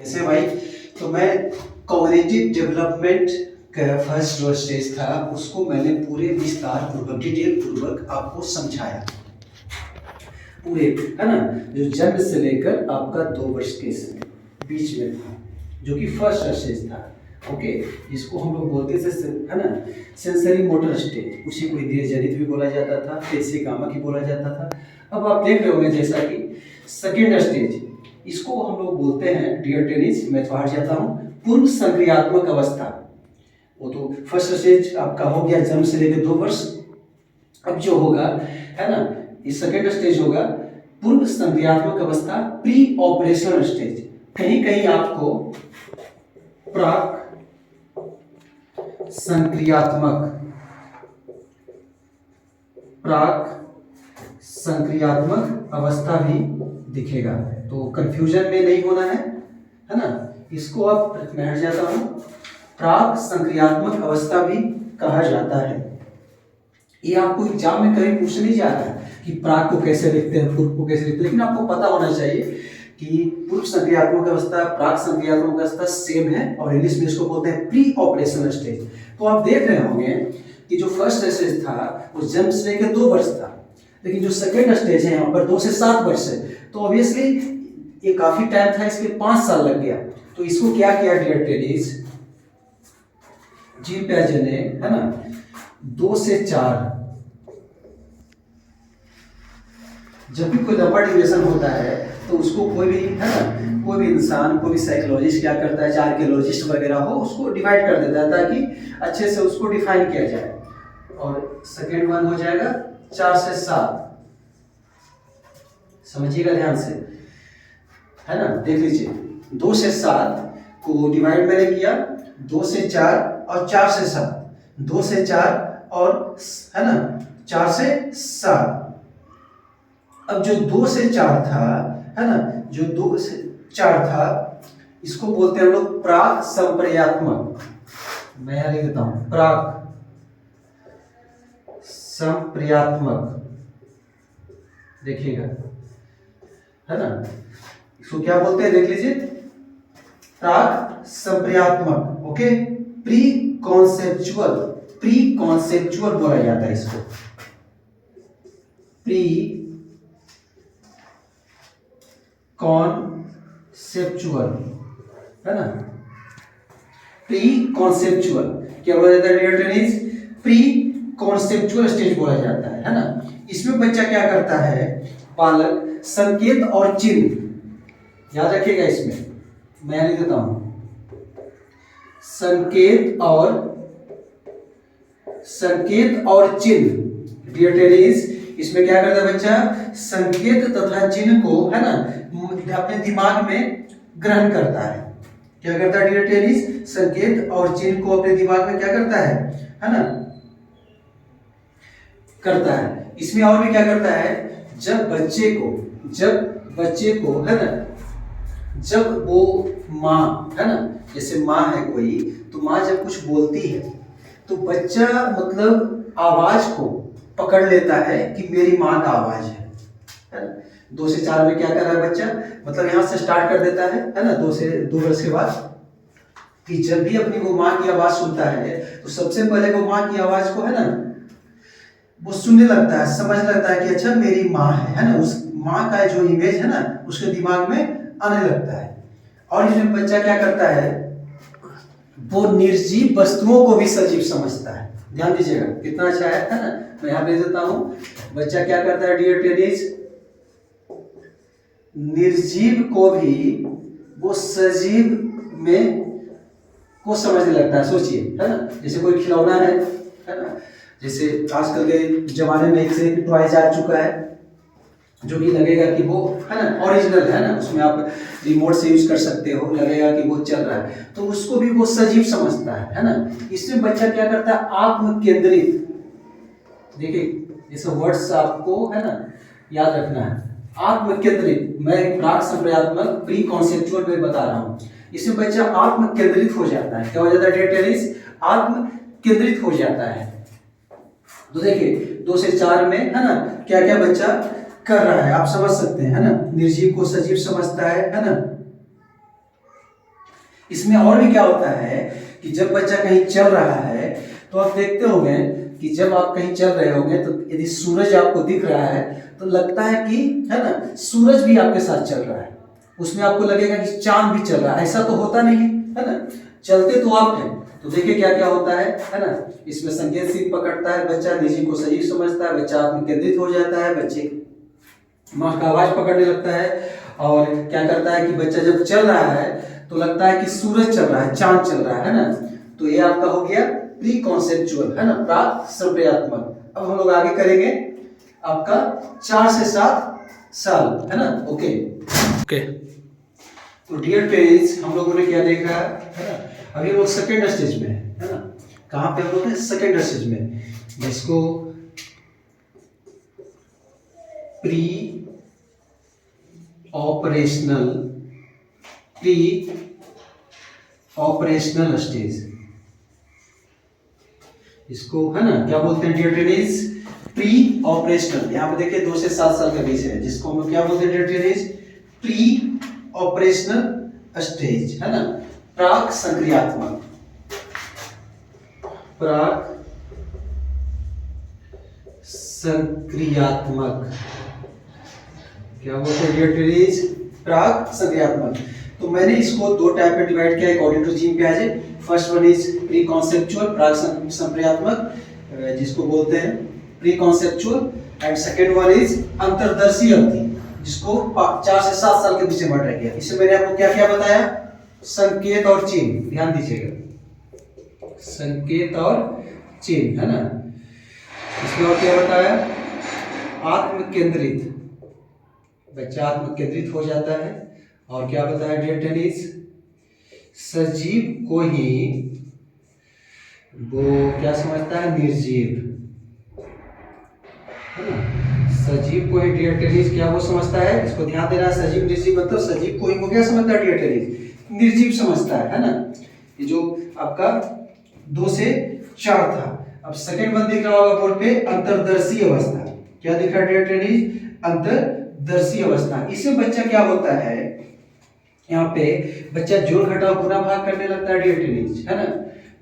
ऐसे भाई, तो मैं कॉग्निटिव डेवलपमेंट का फर्स्ट जो स्टेज था उसको मैंने पूरे विस्तार पूर्वक डिटेल पूर्वक आपको समझाया पूरे, है ना। जो जन्म से लेकर आपका 2 वर्ष के बीच में था, जो कि फर्स्ट स्टेज था। ओके, जिसको हम लोग बोलते थे, है ना, सेंसरी मोटर स्टेज। उसी को इंद्रिय जनित भी बोला जाता था, पेशी कामक भी बोला जाता था। अब आप देख रहे होंगे जैसा कि सेकेंड स्टेज, इसको हम लोग बोलते हैं डियर टेनिस, मैं बाहर जाता हूँ, पूर्व संक्रियात्मक अवस्था। वो तो फर्स्ट स्टेज आपका हो गया जन्म से लेकर 2 वर्ष। अब जो होगा, है ना, ये सेकेंड स्टेज होगा पूर्व संक्रियात्मक अवस्था, प्री ऑपरेशनल स्टेज। कहीं कहीं आपको प्राक संक्रियात्मक अवस्था भी दिखेगा, तो कंफ्यूजन में नहीं होना है ना। इसको आप, मैं हट जाता हूं, प्राक संक्रियात्मक अवस्था भी कहा जाता है। ये आपको एग्जाम में कभी पूछ नहीं जा रहा है कि प्राक को कैसे लिखते हैं, पूर्व को कैसे लिखते हैं, लेकिन आपको पता होना चाहिए कि पूर्व संक्रियात्मक अवस्था, प्राक संक्रियात्मक अवस्था सेम है, और इंग्लिश में इसको बोलते हैं प्री ऑपरेशनल स्टेज। तो आप देख रहे होंगे कि जो फर्स्ट स्टेज था वो जन्म से लेकर 2 वर्ष था, लेकिन जो सेकेंड स्टेज है यहाँ पर 2 से 7 वर्ष है। तो ऑब्वियसली ये काफी टाइम था, इसके 5 साल लग गया। तो इसको क्या किया डियर टेनिस, जीन पियाजे ने, है ना, 2 से 4, जब भी कोई लंबा ड्यूरेशन होता है तो उसको कोई भी, है ना, कोई भी इंसान, कोई भी साइकोलॉजिस्ट क्या करता है, आर्कियोलॉजिस्ट वगैरह हो, उसको डिवाइड कर देता है ताकि अच्छे से उसको डिफाइन किया जाए। और सेकेंड वन हो जाएगा 4 से 7, समझिएगा ध्यान से, है ना, देख लीजिए। 2 से 7 को डिवाइड मैंने किया, 2 से 4 और 4 से 7, 2 से 4 और, है ना, 4 से 7। अब जो 2 से 4 था, है ना, जो 2 से 4 था, इसको बोलते हैं हम लोग प्राक संप्रेयात्मक। मैं यहां लिख देता हूं, प्राक संप्रेयात्मक, देखिएगा, है ना, इसको क्या बोलते हैं देख लीजिए, प्राक संप्रेयात्मक। ओके, प्री कॉन्सेप्चुअल बोला जाता है इसको, प्री कॉन्सेप्चुअल, है ना, प्री कॉन्सेप्चुअल क्या बोला जाता है डियर टेनिस, प्री कॉन्सेप्चुअल स्टेज बोला जाता है ना। इसमें बच्चा क्या करता है, बालक संकेत और चिन्ह, याद रखिएगा, इसमें मैं लिख देता हूं, संकेत और चिन्ह डियर टेनिस। इसमें क्या करता है बच्चा, संकेत तथा चिन्ह को, है ना, अपने दिमाग में ग्रहण करता है। क्या करता है डियर टेनिस, संकेत और चिन्ह को अपने दिमाग में क्या करता है ना, करता है। इसमें और भी क्या करता है, जब बच्चे को, है ना, जब वो माँ, है ना, जैसे माँ है कोई, तो माँ जब कुछ बोलती है तो बच्चा मतलब आवाज को पकड़ लेता है कि मेरी माँ का आवाज है ना। 2 से 4 में क्या कर रहा है बच्चा, मतलब यहां से स्टार्ट कर देता है ना, 2 से 2 वर्ष के बाद, कि जब भी अपनी वो माँ की आवाज सुनता है तो सबसे पहले वो माँ की आवाज को, है ना, वो सुनने लगता है, समझ लगता है कि अच्छा मेरी माँ है ना, उस माँ का जो इमेज है ना उसके दिमाग में आने लगता है। और इसमें बच्चा क्या करता है, वो निर्जीव वस्तुओं को भी सजीव समझता है। ध्यान दीजिएगा कितना अच्छा है ना। मैं यहां भेज देता हूं, बच्चा क्या करता है डियर टेनिस, निर्जीव को भी वो सजीव में को समझने लगता है। सोचिए, है ना, जैसे कोई खिलौना है ना, जैसे आजकल के जमाने में एक से एक टॉयज आ चुका है जो कि लगेगा कि वो, है ना, ओरिजिनल है ना, उसमें आप रिमोट से यूज कर सकते हो, लगेगा कि वो चल रहा है, तो उसको भी वो सजीव समझता है ना। इसमें बच्चा क्या करता है, आत्म केंद्रित, देखिए इस वर्ड्स आपको, है ना, याद रखना है, आत्म केंद्रित। मैं प्राक संप्रेयात्मक प्री कॉन्सेप्चुअल में बता रहा हूं। इसमें बच्चा आत्म केंद्रित हो जाता है। क्या हो जाता है डियर टेनिस, आत्म केंद्रित हो जाता है। तो देखिए 2 से 4 में, है ना, क्या क्या बच्चा कर रहा है आप समझ सकते हैं, है ना, निर्जीव को सजीव समझता है ना, इसमें और भी क्या होता है कि जब बच्चा कहीं चल रहा है तो आप देखते होंगे कि जब आप कहीं चल रहे होंगे तो यदि सूरज आपको दिख रहा है तो लगता है कि, है ना, सूरज भी आपके साथ चल रहा है। उसमें आपको लगेगा कि चांद भी चल रहा है। ऐसा तो होता नहीं है ना, चलते तो आप हैं। तो देखिए क्या क्या होता है ना। इसमें संकेत सीख पकड़ता है, बच्चा निजी को सजीव समझता है, बच्चा आत्म केंद्रित हो जाता है, बच्चे माँ का आवाज पकड़ने लगता है। और क्या करता है कि बच्चा जब चल रहा है तो लगता है कि सूरज चल रहा है, चांद चल रहा है ना। तो ये आपका हो गया प्री कॉन्सेप्चुअल, है ना, प्राक संप्रेयात्मक। अब हम लोग आगे करेंगे आपका 4 से 7 साल, है ना। ओके ओके, तो डियर पेरेंट्स, हम लोगों ने क्या देखा है ना, अभी हम लोग सेकेंड स्टेज में है ना। कहाँ पे हम लोग हैं? सेकेंड स्टेज में, जिसको प्री ऑपरेशनल स्टेज, इसको, है ना, क्या बोलते हैं डियर टेनिस? Pre operational. यहाँ पे देखिए 2 से 7 साल के बीच है, जिसको हम लोग क्या बोलते हैं डियर टेनिस? प्री ऑपरेशनल स्टेज, है ना, प्राक संक्रियात्मक, प्राक संक्रियात्मक, क्या बोलते हैं डियर टेनिस? प्राक संक्रियात्मक। तो मैंने इसको 2 टाइप में डिवाइड किया अकॉर्डिंग टू जीन पियाजे। First one is pre conceptual, प्राक संक्रियात्मक, जिसको बोलते हैं pre conceptual, and second one is अंतर्दर्शी अवधि, जिसको 4 से 7 साल के बीच में बांटा गया। इसमें मैंने आपको क्या क्या बताया? संकेत और चिन्ह, ध्यान दीजिएगा, संकेत और चिन्ह, है ना। इसमें और क्या बताया? आत्म केंद्रित, बच्चा आत्म केंद्रित हो जाता है। और क्या बताया डियर टेनिस? सजीव को ही वो क्या समझता है? निर्जीव, है ना। सजीव को ही डियर टेनिस क्या वो समझता है? इसको ध्यान देना है, सजीव निर्जीव मतलब सजीव को ही वो क्या समझता है डियर टेनिस? निर्जीव समझता है ना। ये जो आपका 2 से 4 था। अब सेकंड वन दिख रहा होगा बोर्ड पे, अंतर्दर्शी अवस्था। क्या दिख रहा है डियर टेनिस? अंतर्दर्शी अवस्था। इसमें बच्चा क्या होता है, यहाँ पे बच्चा जोड़ घटाव गुना भाग करने लगता है डियर टेनिस, है ना।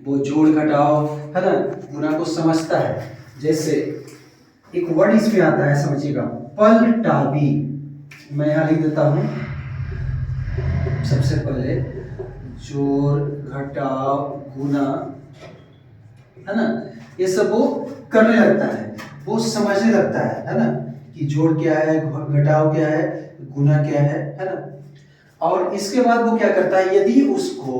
वो जोड़ घटाव, है ना, गुना को समझता है। जैसे एक वर्ड इसमें आता है, समझिएगा, पलटावी। मैं यहाँ लिख देता हूँ सबसे पहले, जोड़ घटाव गुना, है ना, ये सब वो करने लगता है, वो समझने लगता है ना, कि जोड़ क्या है, घटाव क्या है, गुना क्या है ना। और इसके बाद वो क्या करता है, यदि उसको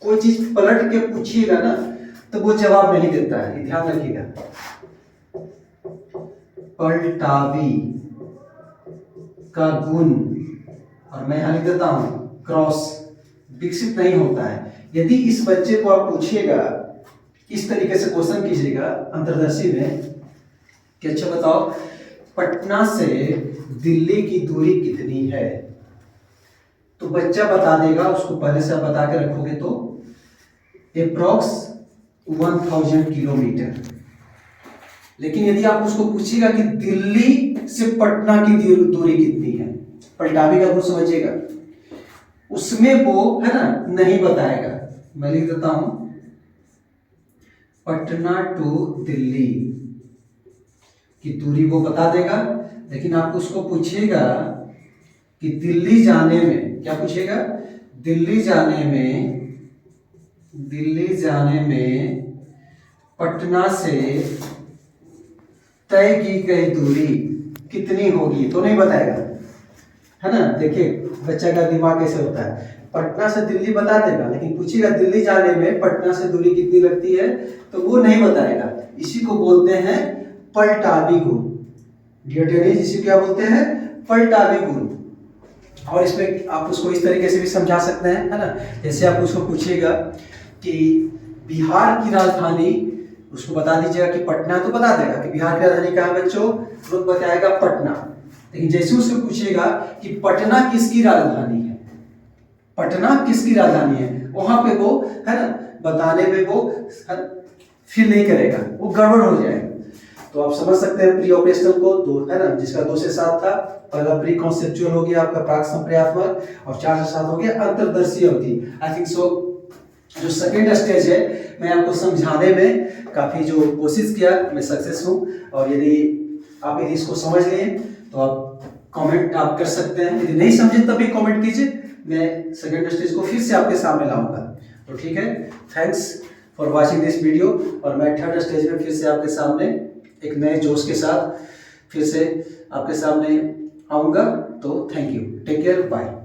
कोई चीज पलट के पूछिएगा ना तो वो जवाब नहीं देता है, ध्यान रखिएगा। पलटावी का गुण, और मैं यहां लिख देता हूं क्रॉस, विकसित नहीं होता है। यदि इस बच्चे को आप पूछिएगा, इस तरीके से क्वेश्चन कीजिएगा अंतर्दर्शी में कि अच्छा बताओ, पटना से दिल्ली की दूरी कितनी है, तो बच्चा बता देगा। उसको पहले से आप बता के रखोगे तो अप्रॉक्स 1000 किलोमीटर। लेकिन यदि आप उसको पूछिएगा कि दिल्ली से पटना की दूरी कितनी है, पलटावी का गुण समझिएगा, उसमें वो, है ना, नहीं बताएगा। मैं लिख देता हूं पटना टू दिल्ली की दूरी वो बता देगा। लेकिन आप उसको पूछिएगा कि दिल्ली जाने में, क्या पूछेगा? दिल्ली जाने में पटना से तय की गई दूरी कितनी होगी, तो नहीं बताएगा, है ना। देखिए बच्चा का दिमाग कैसे होता है, पटना से दिल्ली बता देगा, लेकिन पूछेगा दिल्ली जाने में पटना से दूरी कितनी लगती है, तो वो नहीं बताएगा। इसी को बोलते हैं पलटावी गुण। डियर टेनिस, इसी क्या बोलते हैं? पलटावी गुण। और इसमें आप उसको इस तरीके से भी समझा सकते हैं, है ना। जैसे आप उसको पूछिएगा कि बिहार की राजधानी, उसको बता दीजिएगा कि पटना, तो बता देगा कि बिहार की राजधानी कहाँ है बच्चों, तुरंत बताएगा पटना। लेकिन जैसे उसको पूछेगा कि पटना किसकी राजधानी है, पटना किसकी राजधानी है, वहां पे वो, है ना, बताने में वो फिर नहीं करेगा, वो गड़बड़ हो जाएगा। तो आप समझ सकते हैं प्री ऑपरेशनल को, दो है ना, जिसका 2 से 7 था। पहला प्री कॉन्सेप्चुअल हो गया आपका प्राक संप्रेरणात्मक, और 4 से 7 हो गया अंतर्दर्शी अवधि। आई थिंक सो जो सेकेंड स्टेज है मैं आपको समझाने में काफ़ी जो कोशिश किया मैं सक्सेस हूँ। और यदि इसको समझ लिए तो आप कमेंट आप कर सकते हैं, यदि नहीं समझे तब भी कमेंट कीजिए, मैं सेकेंड स्टेज को फिर से आपके सामने लाऊंगा। तो ठीक है, thanks for watching this video. और मैं थर्ड स्टेज में फिर से आपके सामने एक नए जोश के साथ फिर से आपके सामने आऊँगा। तो thank you, take care, bye.